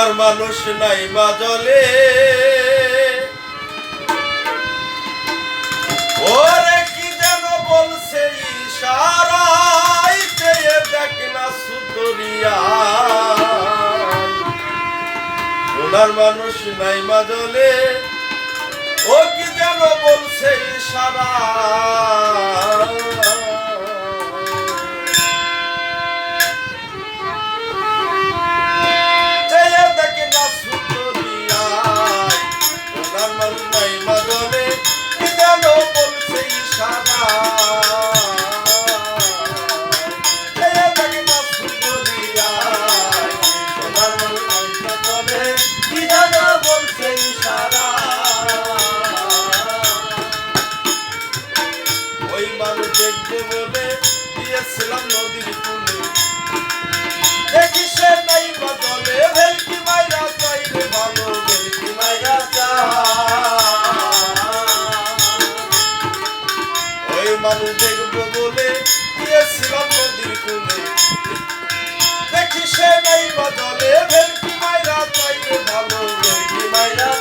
সোনার মানুষ নাই বাজলে ওরে কি যেন বলছে ইশারায় চেয়ে দেখ না সুতরিয়া সোনার মানুষ নাই বাজলে ও কি যেন বলছে ইশারা দেখবে বলে দিয়েছিলাম নদীর কূলে দেখি সে নাই বদলে ভেলকি মাইরা চাইলে ভালো ভেলকি মাইরা ওই মানুষ দেখবো বলে দিয়েছিলাম নদীর কূলে দেখি সে নাই বদলে ভেলকি মাইরা চাইলে ভালো ভেলকি মাইরা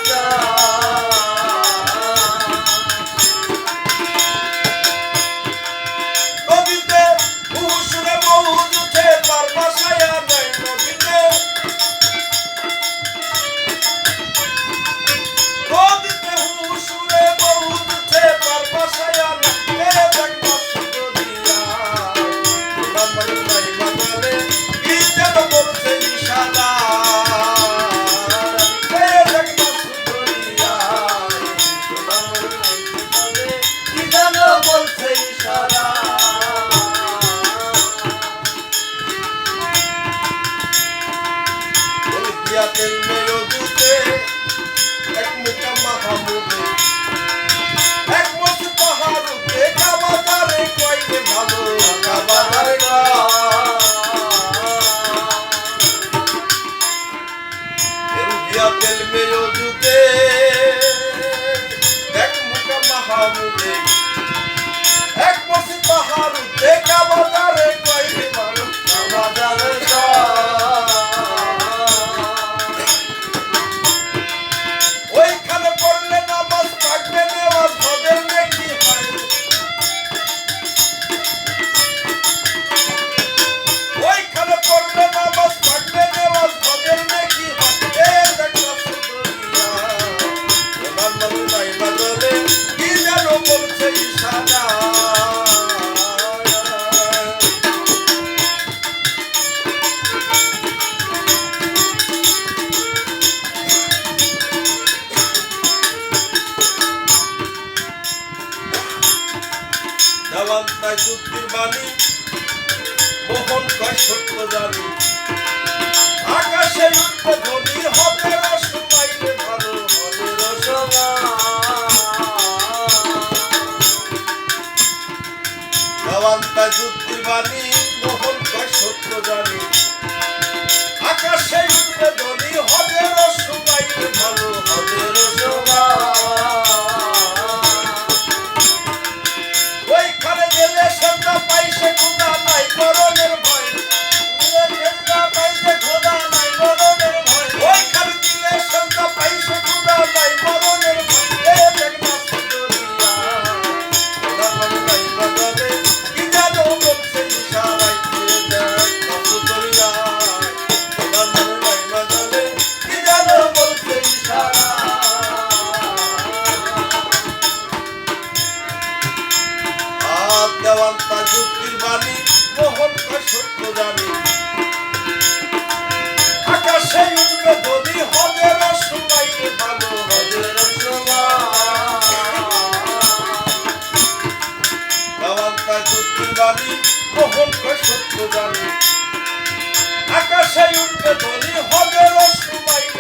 তেল মেলো দুতে এক মুখা মাহমুদে এক মসু পাহাড়ে কাবাজারে কইলে ভালো কাবাজারে তেল মেলো দুতে এক মুখা মাহমুদে এক মসু পাহাড়ে কাবাজারে কইলে ভালো কাবাজারে দেওয়ান্তায় যুক্তির বাণী মোহন কয় সত্য জানি আকাশে উঠবে ধ্বনি হবে রসমাইলে ভালো হবে রসমা দেওয়ান্তায় যুক্তির বাণী মোহন কয় সত্য জানি আকাশে উঠবে ধ্বনি হবে রসমাইলে ভালো হবে রসমা দেওয়ান্তা যুক্তির বাণী মোহন কয় সত্য জানি আকাশে উঠবে ধ্বনি হবে রসমাইলে ভালো হবে রসমা দেওয়ান্তা যুক্তির বাণী মোহন কয় সত্য জানি আকাশে উঠবে ধ্বনি হবে রসমাইলে